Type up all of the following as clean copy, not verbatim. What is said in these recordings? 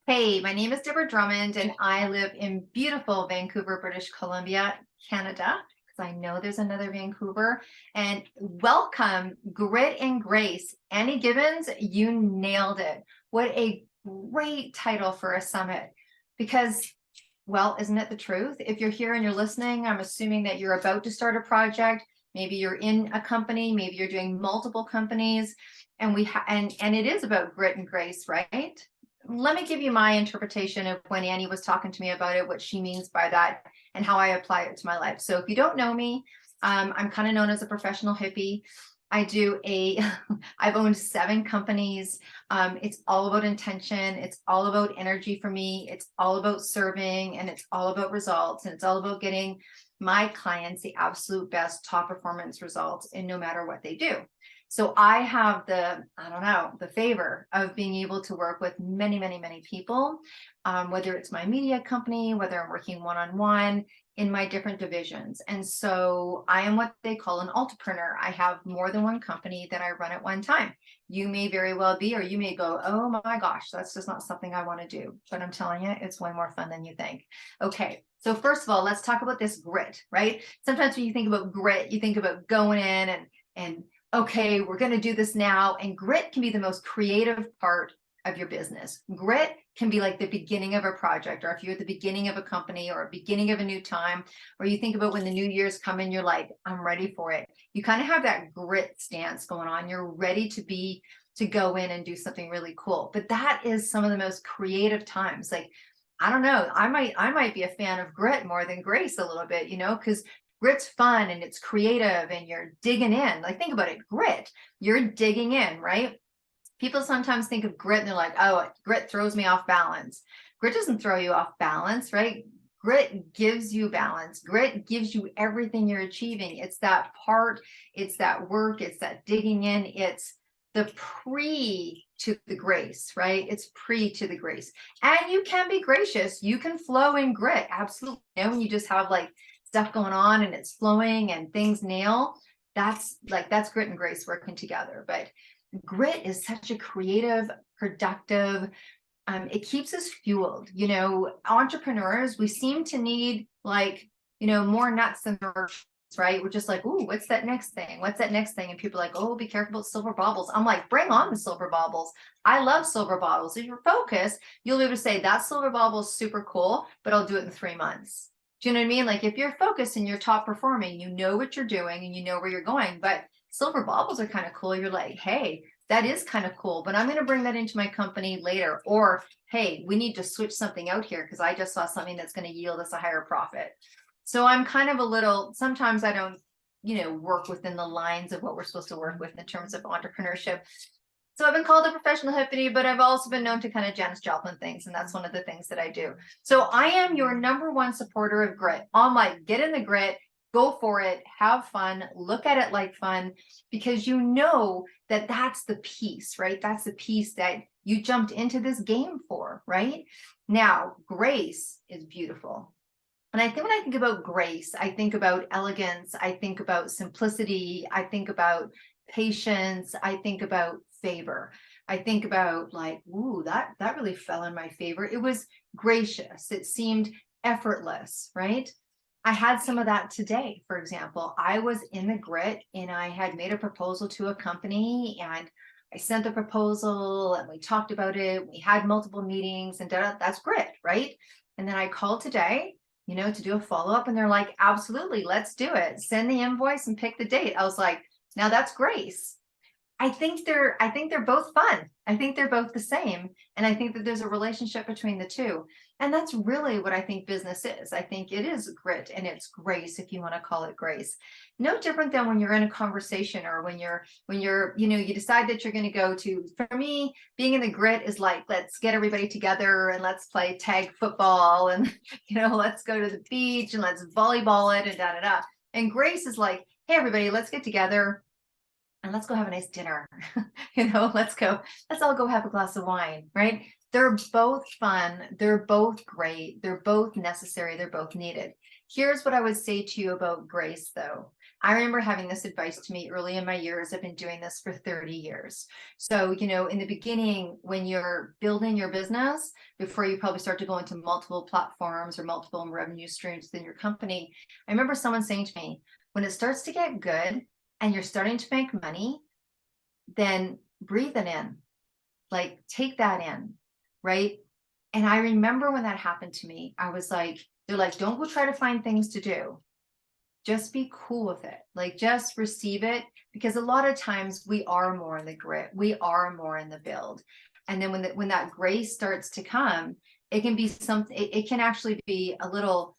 Hey, my name is Deborah Drummond, and I live in beautiful Vancouver, British Columbia, Canada, because I know there's another Vancouver. And welcome, Grit and Grace. Annie Gibbins, you nailed it. What a great title for a summit. Because, well, isn't it the truth? If you're here and you're listening, I'm assuming that you're about to start a project. Maybe you're in a company, maybe you're doing multiple companies, and and it is about grit and grace, right? Let me give you my interpretation of when Annie was talking to me about it, what she means by that, and how I apply it to my life. So if you don't know me, I'm kind of known as a professional hippie. I've owned 7 companies. It's all about intention. It's all about energy for me. It's all about serving, and it's all about results. And it's all about getting my clients the absolute best top performance results in no matter what they do. So I have the favor of being able to work with many, many, many people, whether it's my media company, whether I'm working one-on-one in my different divisions. And so I am what they call an entrepreneur. I have more than one company that I run at one time. You may very well be, or you may go, oh my gosh, that's just not something I want to do. But I'm telling you, it's way more fun than you think. Okay. So first of all, let's talk about this grit, right? Sometimes when you think about grit, you think about going in and okay, we're going to do this now. And grit can be the most creative part of your business. Grit can be like the beginning of a project, or if you're at the beginning of a company or a beginning of a new time, or you think about when the new year's coming, you're like, I'm ready for it. You kind of have that grit stance going on. You're ready to go in and do something really cool. But that is some of the most creative times. Like, I don't know, I might be a fan of grit more than grace a little bit, because grit's fun and it's creative and you're digging in. Like, think about it, grit, you're digging in, right? People sometimes think of grit and they're like, oh, grit throws me off balance. Grit doesn't throw you off balance, right? Grit gives you balance. Grit gives you everything you're achieving. It's that part, it's that work, it's that digging in, it's the pre to the grace, right? It's pre to the grace. And you can be gracious. You can flow in grit. Absolutely. When you just have like stuff going on and it's flowing and things nail, that's grit and grace working together. But grit is such a creative, productive, it keeps us fueled. Entrepreneurs, we seem to need more nuts than roads, right? We're just like, ooh, what's that next thing? What's that next thing? And people are like, oh, be careful about silver baubles. I'm like, bring on the silver baubles. I love silver baubles. If you're focused, you'll be able to say that silver bauble is super cool, but I'll do it in 3 months. Do you know what I mean? Like, if you're focused and you're top performing, you know what you're doing and you know where you're going. But silver baubles are kind of cool. You're like, hey, that is kind of cool, but I'm going to bring that into my company later. Or, hey, we need to switch something out here because I just saw something that's going to yield us a higher profit. So I'm kind of sometimes I don't, work within the lines of what we're supposed to work with in terms of entrepreneurship. So I've been called a professional hippie, but I've also been known to kind of Janis Joplin things, and that's one of the things that I do. So I am your #1 supporter of grit. I'm like, get in the grit, go for it, have fun, look at it like fun, because you know that that's the piece, right? That's the piece that you jumped into this game for, right? Now, grace is beautiful. And I think when I think about grace, I think about elegance, I think about simplicity, I think about patience, I think about favor. I think about like, ooh, that really fell in my favor. It was gracious. It seemed effortless, right? I had some of that today. For example, I was in the grit and I had made a proposal to a company and I sent the proposal and we talked about it. We had multiple meetings and that's grit, right? And then I called today, to do a follow-up, and they're like, absolutely, let's do it. Send the invoice and pick the date. I was like, now that's grace. I think they're both fun. I think they're both the same. And I think that there's a relationship between the two. And that's really what I think business is. I think it is grit and it's grace, if you want to call it grace. No different than when you're in a conversation or when you're, you decide that you're going to go to, for me, being in the grit is like, let's get everybody together and let's play tag football and, let's go to the beach and let's volleyball it and da da da. And grace is like, hey, everybody, let's get together and let's go have a nice dinner. Let's all go have a glass of wine, right? They're both fun. They're both great. They're both necessary. They're both needed. Here's what I would say to you about grace, though. I remember having this advice to me early in my years. I've been doing this for 30 years. So, in the beginning, when you're building your business, before you probably start to go into multiple platforms or multiple revenue streams within your company, I remember someone saying to me, when it starts to get good and you're starting to make money, then breathe it in, like take that in, right? And I remember when that happened to me, I was like, they're like, don't go try to find things to do. Just be cool with it. Like just receive it, because a lot of times we are more in the grit, we are more in the build. And then when that grace starts to come, it can be something, it can actually be a little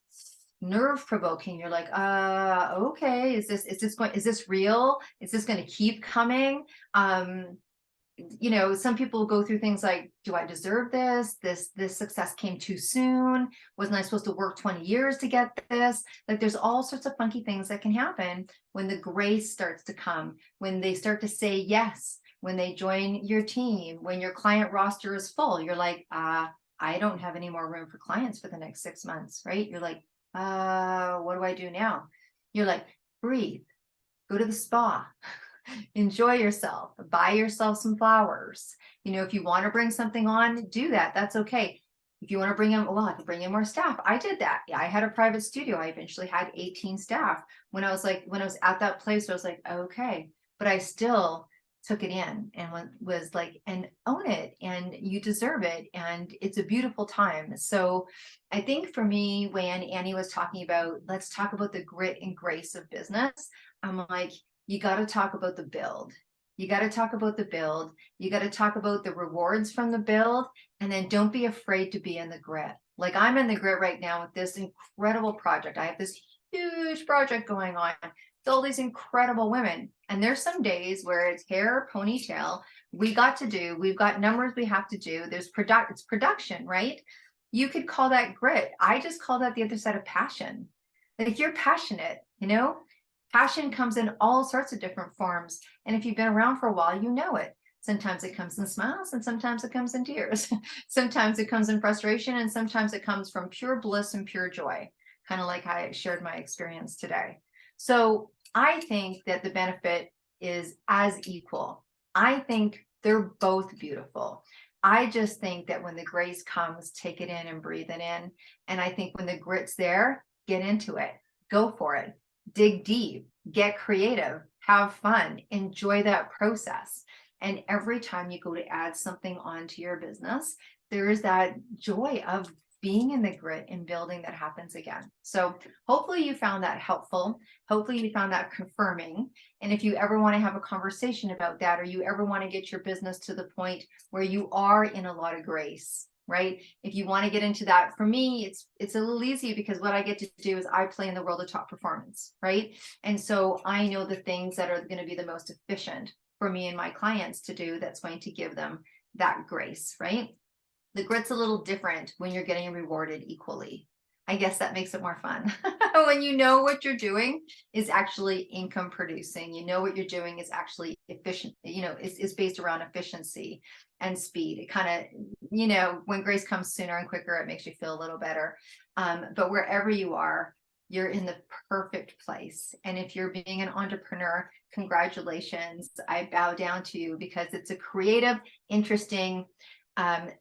nerve provoking. You're like, okay, is this real? Is this going to keep coming? Some people go through things like, do I deserve this? This success came too soon. Wasn't I supposed to work 20 years to get this? Like there's all sorts of funky things that can happen when the grace starts to come, when they start to say yes, when they join your team, when your client roster is full. You're like, I don't have any more room for clients for the next 6 months, right? You're like, what do I do now? You're like, breathe, go to the spa. Enjoy yourself, buy yourself some flowers. If you want to bring something on, do that. That's okay. If you want to bring in, well, I can bring in more staff. I did that. Yeah, I had a private studio. I eventually had 18 staff. When I was at that place, I was like, okay, but I still took it in and was like, and own it, and you deserve it. And it's a beautiful time. So I think for me, when Annie was talking about, let's talk about the grit and grace of business, I'm like, you got to talk about the build. You got to talk about the build. You got to talk about the rewards from the build. And then don't be afraid to be in the grit. Like I'm in the grit right now with this incredible project. I have this huge project going on. It's all these incredible women. And there's some days where it's hair, ponytail. We've got numbers we have to do. It's production, right? You could call that grit. I just call that the other side of passion. Like you're passionate, Passion comes in all sorts of different forms. And if you've been around for a while, you know it. Sometimes it comes in smiles and sometimes it comes in tears. Sometimes it comes in frustration and sometimes it comes from pure bliss and pure joy, kind of like I shared my experience today. So I think that the benefit is as equal. I think they're both beautiful. I just think that when the grace comes, take it in and breathe it in. And I think when the grit's there, get into it, go for it. Dig deep, get creative, have fun, enjoy that process. And every time you go to add something onto your business, there is that joy of being in the grit and building that happens again. So hopefully you found that helpful. Hopefully you found that confirming. And if you ever want to have a conversation about that, or you ever want to get your business to the point where you are in a lot of grace, right? If you want to get into that, for me, it's a little easy because what I get to do is I play in the world of top performance, right? And so I know the things that are going to be the most efficient for me and my clients to do that's going to give them that grace, right? The grit's a little different when you're getting rewarded equally. I guess that makes it more fun. When you know what you're doing is actually income producing, what you're doing is actually efficient, it's based around efficiency and speed. It kind of, when grace comes sooner and quicker, it makes you feel a little better. But wherever you are, you're in the perfect place. And if you're being an entrepreneur, congratulations. I bow down to you because it's a creative, interesting,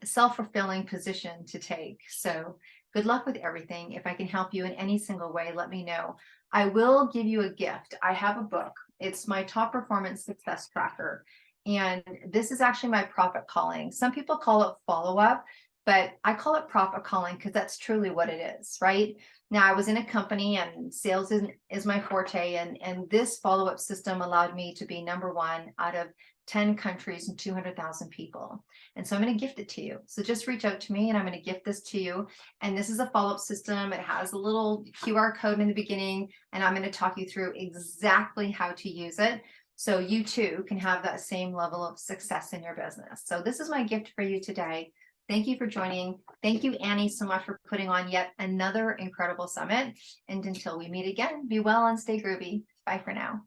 self-fulfilling position to take. So good luck with everything. If I can help you in any single way, let me know. I will give you a gift. I have a book. It's my Top Performance Success Tracker. And this is actually my profit calling. Some people call it follow-up, but I call it profit calling because that's truly what it is, right? Now, I was in a company and sales is my forte. And this follow-up system allowed me to be number one out of 10 countries and 200,000 people. And so I'm going to gift it to you. So just reach out to me and I'm going to gift this to you. And this is a follow-up system. It has a little QR code in the beginning, and I'm going to talk you through exactly how to use it, so you too can have that same level of success in your business. So this is my gift for you today. Thank you for joining. Thank you, Annie, so much for putting on yet another incredible summit. And until we meet again, be well and stay groovy. Bye for now.